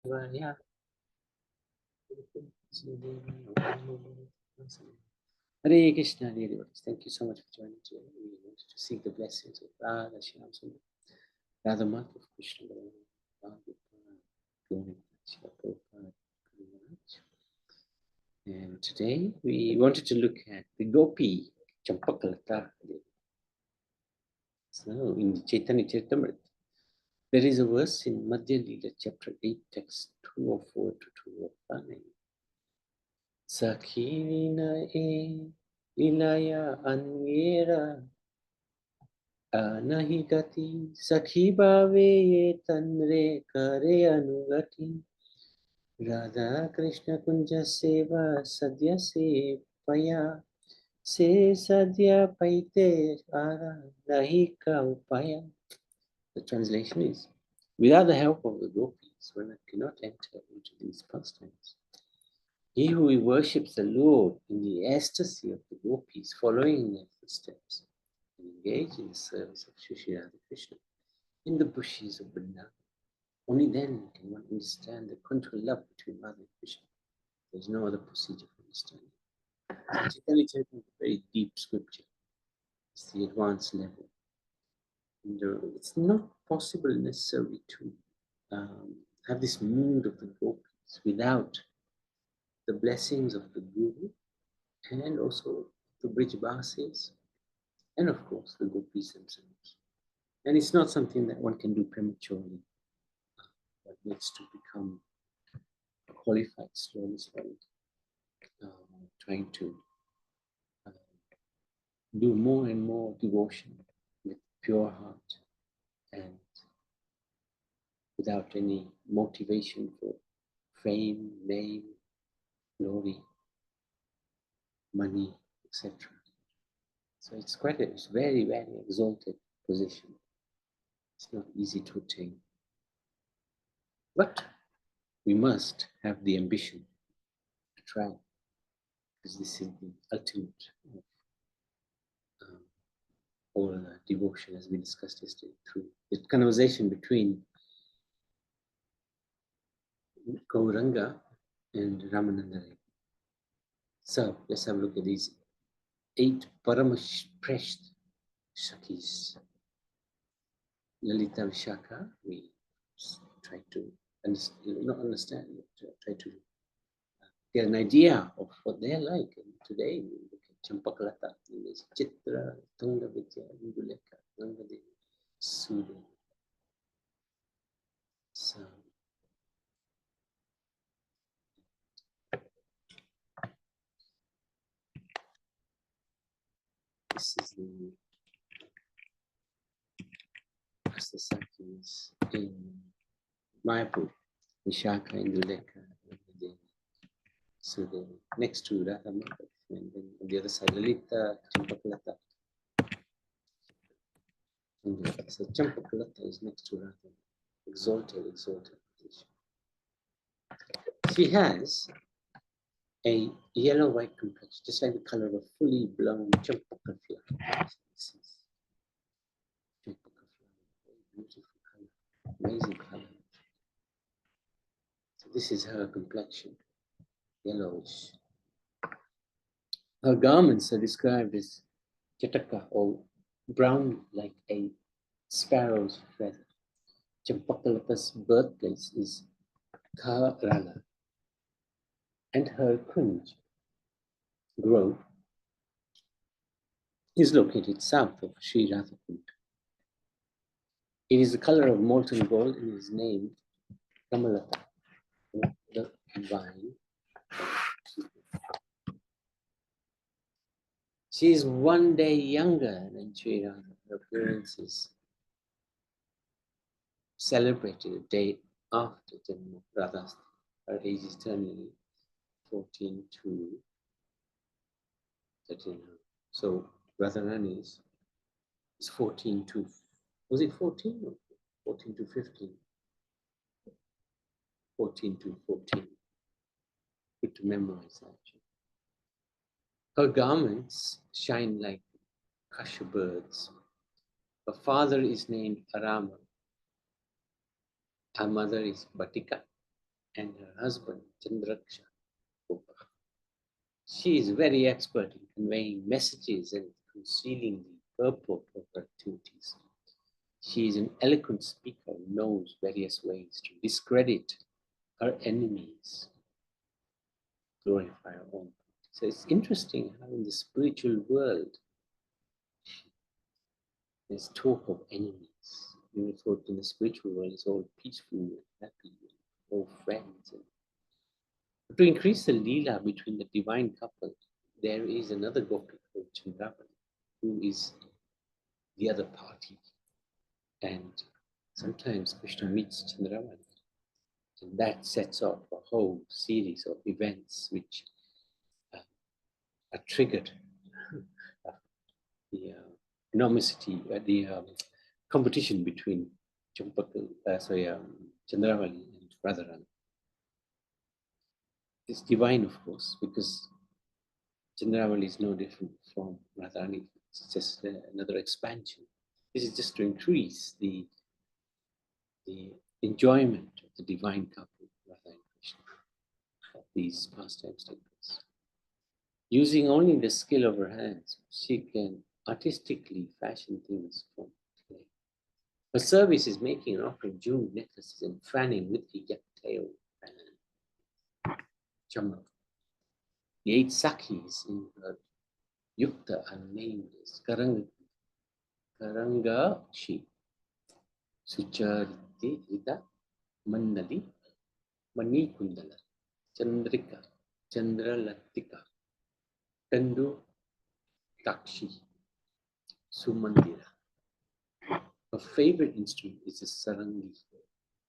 Yeah. Hare Krishna, dear devotees. Thank you so much for joining today. We wanted to seek the blessings of Radha Shyam Sundar, Radha Mata of Krishna Balaram, Radha Prabhupada, and today we wanted to look at the Gopi, Champaklata. So in the Chaitanya Charitamrita, there is a verse in Madhya Lila chapter 8, text 204 to 205. Sakhina e ilaya anvera nahi gati sakhi bhave ye tanre kare anugati Radha Krishna kunja seva sadhya se paya se sadhya paite ara nahi ka upaya. The translation is, without the help of the gopis, one cannot enter into these pastimes. He who worships the Lord in the ecstasy of the gopis, following in their footsteps, and engage in the service of Shri Radha Krishna in the bushes of Vrindavan, only then can one understand the contour love between Radha and Krishna. There is no other procedure for understanding. Chaitanya Charitamrita is a very deep scripture. It's the advanced level. And it's not possible necessarily to have this mood of the gopis without the blessings of the Guru and also the Brijvasis and of course the gopis themselves. And it's not something that one can do prematurely. One needs to become qualified slowly, trying to do more and more devotion with pure heart and without any motivation for fame, name, glory, money, etc. So it's very, very exalted position. It's not easy to attain. But we must have the ambition to try, because this is the ultimate of all devotion, as we discussed yesterday, through the conversation between Gauranga and Ramananda. So let's have a look at these 8 Paramash-Presht Shakis. Lalita Vishaka, we try to not understand, but try to get an idea of what they're like. And today we look at Champaklata, there's Chitra, Tunga Vidya, Induleka, Nangadevi, Sudha. So this is the Sakis in Mayapur, Vishaka, Induleka, Nangadevi, Sudha, next to Radha Madhav, and then on the other side, Lalita, Champaklata. So Champaklata is next to Radha, exalted position. She has a yellow-white complexion, just like the color of a fully blown champaka flower. Champaka flower, very beautiful color, amazing color. So this is her complexion, yellowish. Her garments are described as chataka, or brown like a sparrow's feather. Champakalata's birthplace is Kerala, and her kunj grove is located south of Sri Radhakund. It is the color of molten gold and is named Kamalata, the vine. She is one day younger than Sri Radha. Her appearance is celebrated a day after Janma Radha's. Her age is turning 14 to 13. So Radharani is 14 to, was it 14 or 14 to 15? 14 to 14. Good to memorize that. Her garments shine like kasha birds. Her father is named Arama. Her mother is Batika. and her husband, Chandraksha Gopa. She is very expert in conveying messages and concealing the purport of her activities. She is an eloquent speaker who knows various ways to discredit her enemies, glorify her own. So it's interesting how in the spiritual world there's talk of enemies. You thought in the spiritual world it's all peaceful and happy, and all friends. But to increase the leela between the divine couple, there is another Gopi called Chandravali, who is the other party. And sometimes Krishna meets Chandravali, and that sets off a whole series of events which are triggered. The enormity, the competition between Chandravali and Radharani. It's divine, of course, because Chandravali is no different from Radharani. It's just another expansion. This is just to increase the enjoyment of the divine couple, Radha and Krishna, of these pastimes take place. Using only the skill of her hands, she can artistically fashion things from clay. Her service is making and offering jeweled necklaces and fanning with the yak tail fan. Chamak. The 8 Sakhis in her Yukta are named as Karangashi, Suchariti Rita, Mandali, Manikundala, Chandrika, Chandralatika, Kandu Takshi, Sumandira. Her favorite instrument is the sarangi.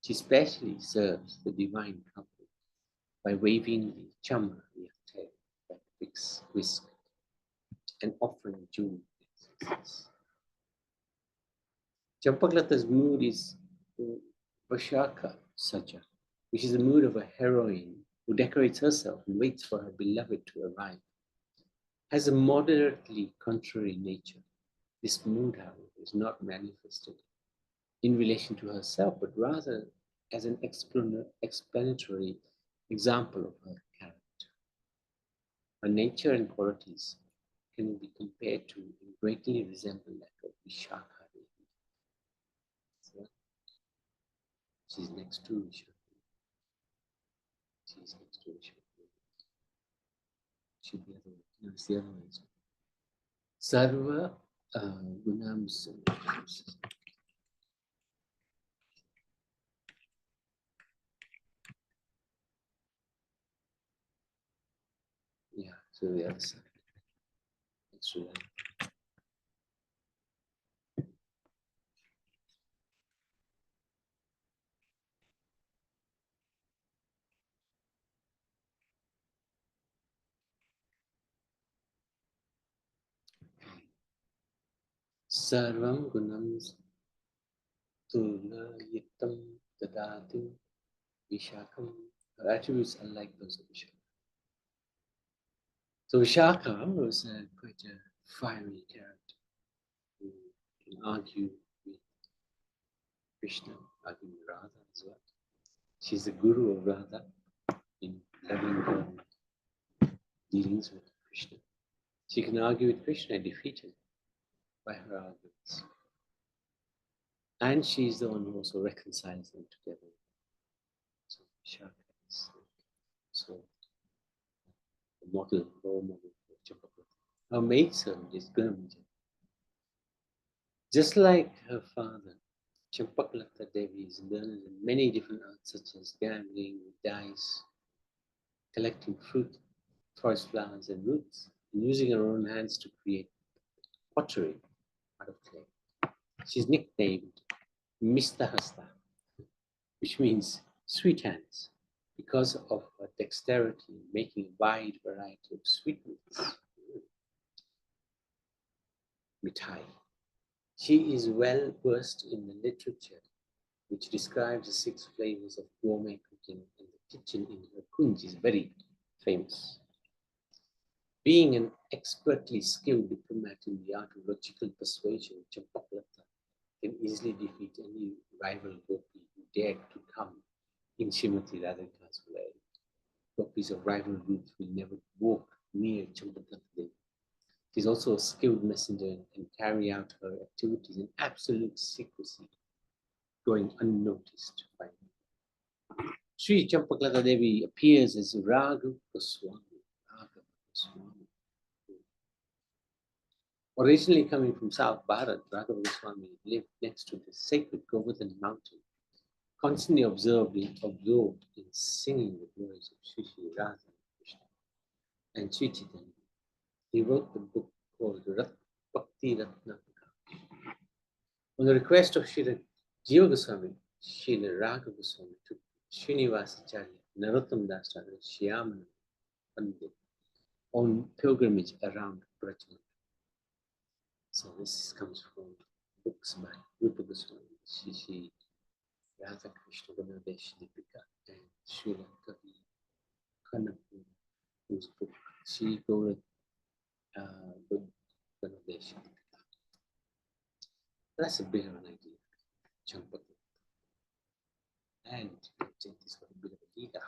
She specially serves the divine couple by waving the chamra, the tail, that whisk, and offering jeweled necklaces. Champaklata's mood is Vashaka Saja, which is the mood of a heroine who decorates herself and waits for her beloved to arrive. Has a moderately contrary nature. This mood, however, is not manifested in relation to herself, but rather as an explanatory example of her character. Her nature and qualities can be compared to and greatly resemble that of Vishakha Devi. So, she's next to Vishakha. She's next to Vishakha. Should be other way. No, it's the other way. Sarva Gunams. Yeah, so the other side. Let's do that. Sarvam Gunam Tulayitam Dadati Vishakam. Her attributes are like those of Vishaka. So Vishaka was quite a fiery character who can argue with Krishna, argue with Radha as well. She's the guru of Radha in loving dealings with Krishna. She can argue with Krishna and defeat him by her arguments. And she's the one who also reconciles them together. So Vishaka is so the model, role model for Champaklata. Her maidservant is Gunamja. Just like her father, Champaklata Devi is learned in many different arts such as gambling with dice, collecting fruit, forest flowers and roots, and using her own hands to create pottery out of clay. She's nicknamed Mistahasta, which means sweet hands, because of her dexterity in making a wide variety of sweetmeats. Mithai. She is well versed in the literature which describes the 6 flavors of gourmet cooking, and the kitchen in her kunj is very famous. Being an expertly skilled diplomat in the art of logical persuasion, Champaklata can easily defeat any rival Gopi who dared to come in Srimati Radhika's Gopis of rival groups will never walk near Champaklata Devi. She is also a skilled messenger and carry out her activities in absolute secrecy, going unnoticed by me. Sri Champaklata Devi appears as Raghu Goswami. Originally coming from South Bharat, Raghu Goswami lived next to the sacred Govardhan mountain, constantly absorbed in singing the glories of Shri Shri Radha and Krishna and Sri Chaitanya. He wrote the book called Bhakti Ratnaka. On the request of Sri Jiva Goswami, Sri Raghu Goswami took Srinivasacharya, Narottam Das and Shyamana Pandit on pilgrimage around Brajman. So this comes from books by Rupa Goswami, Shri Radha Krishna Ganadesh Deepika, and Srila Kavi Kanapur, whose book Shri Gaura Ganadesh Deepika. That's a bit of an idea. Champaklata. And Jayanti's got a bit of a leader.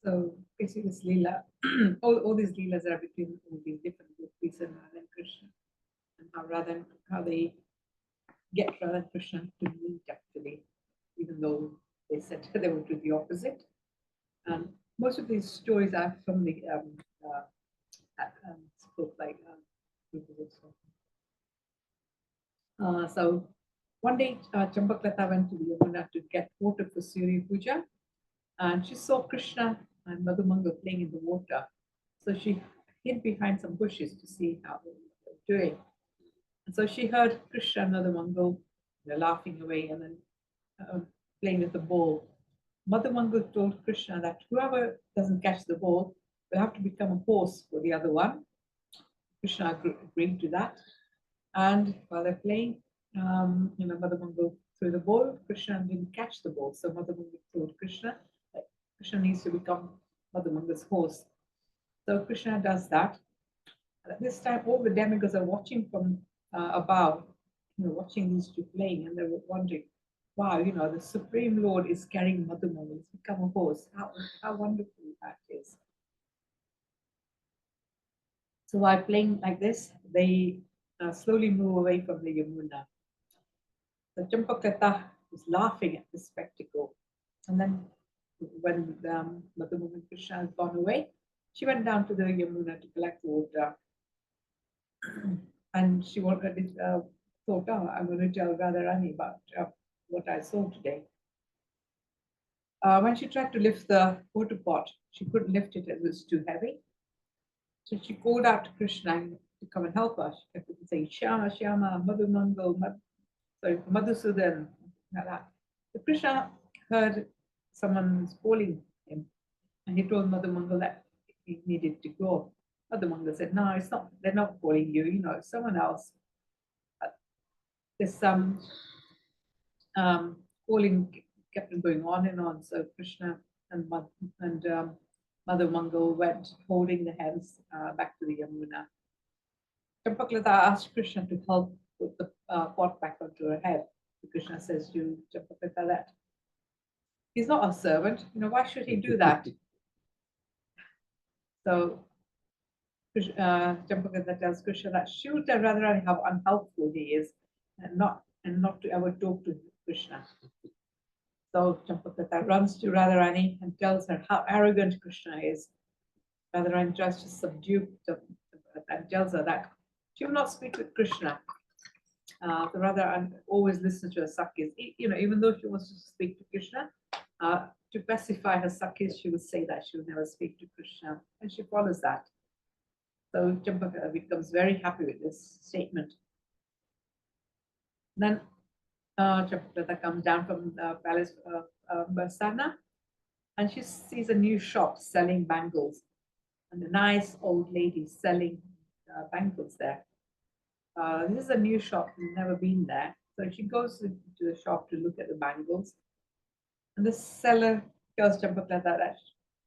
So basically this Leela, all these Leelas are between all these different Gopis and Radha and Krishna. And how they get Radha and Krishna to meet actually, even though they said they would do the opposite. And most of these stories are from the book like so one day Champaklata went to the Yamuna to get water for Surya Puja, and she saw Krishna and Madhumanga playing in the water. So she hid behind some bushes to see how they were doing. And so she heard Krishna and Madhumanga laughing away and then playing with the ball. Madhumanga told Krishna that whoever doesn't catch the ball will have to become a horse for the other one. Krishna agreed to that. And while they're playing, Madhumanga threw the ball. Krishna didn't catch the ball. So Madhumanga told Krishna that Krishna needs to become Madhumanga's horse. So Krishna does that. And at this time, all the demigods are watching from above, watching these two playing, and they were wondering, wow, the Supreme Lord is carrying Madhumanga. He's become a horse. How wonderful that is. So while playing like this, they slowly move away from the Yamuna. The Champaklata was laughing at this spectacle. And then when Madhumanga and Krishna had gone away, she went down to the Yamuna to collect water. And she thought, I'm going to tell Radharani about what I saw today. When she tried to lift the water pot, she couldn't lift it as it was too heavy. So she called out to Krishna to come and help her. She kept saying, Shyama, Shyama, Madhusudan. So Krishna heard someone was calling him, and he told Madhumanga that he needed to go. Madhumanga said, no, it's not, they're not calling you, it's someone else. There's some calling kept on going on and on. So Krishna and Madhumanga went holding the hands back to the Yamuna. Champaklata asked Krishna to help put the pot back onto her head. Krishna says to Champaklata that he's not a servant. Why should he do that? So Champaklata tells Krishna that she would rather how unhelpful he is and not to ever talk to Krishna. So Champaklata runs to Radharani and tells her how arrogant Krishna is. Radharani tries to subdue and tells her that she will not speak with Krishna. So Radharani always listens to her Sakhis. Even though she wants to speak to Krishna, to pacify her Sakhis, she will say that she will never speak to Krishna, and she follows that. So Champaklata becomes very happy with this statement. Then Champaklata comes down from the palace of Barsana, and she sees a new shop selling bangles, and a nice old lady selling bangles there. This is a new shop, she's never been there. So she goes to the shop to look at the bangles, and the seller tells Champaklata that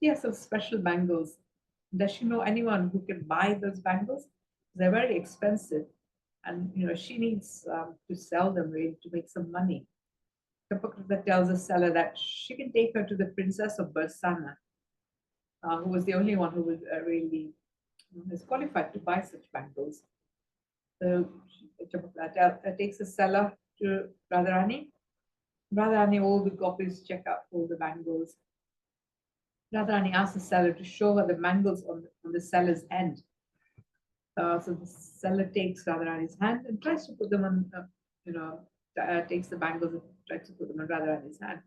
she has some special bangles. Does she know anyone who can buy those bangles? They're very expensive, and she needs to sell them really to make some money. Champaklata tells the seller that she can take her to the princess of Barsana, who was the only one who was really is qualified to buy such bangles. So Champaklata takes the seller to Radharani. Radharani, all the gopis check out all the bangles. Radharani asks the seller to show her the bangles on the seller's end. So the seller takes Radharani's hand and tries to put them on, takes the bangles and tries to put them on Radharani's hand.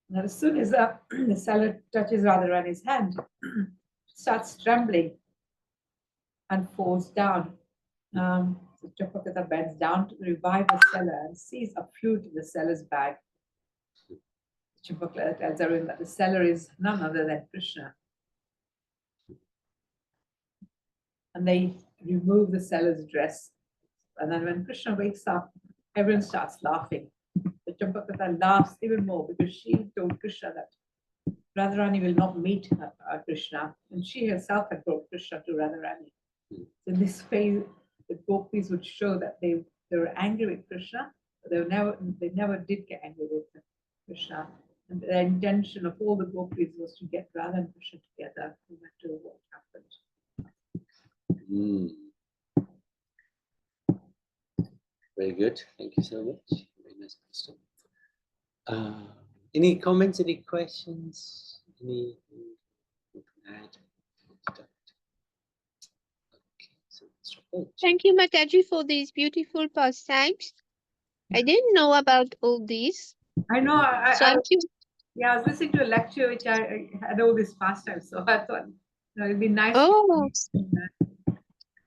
And as soon as the seller touches Radharani's hand, starts trembling and falls down. So Champaklata bends down to revive the seller and sees a flute in the seller's bag. Champaklata tells everyone that the seller is none other than Krishna. And they remove the seller's dress. And then when Krishna wakes up, everyone starts laughing. The Champaklata laughs even more because she told Krishna that Radharani will not meet Krishna, and she herself had brought Krishna to Radharani. So in this way, the gopis would show that they were angry with Krishna, but they never did get angry with Krishna. And the intention of all the gopis was to get Radha and Krishna together, no matter what happened. Very good. Thank you so much. Very nice question. Any comments? Any questions? Any add? Thank you, Mataji, for these beautiful pastimes. I didn't know about all these. I know. I was listening to a lecture which I had all these pastimes, so I thought it'd be nice. Oh,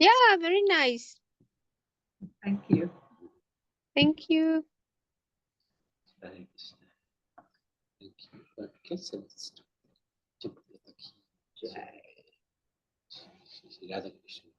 yeah, very nice. Thank you. Thank you. Thank you. Okay, so let's jump to the key. Radha Krishna.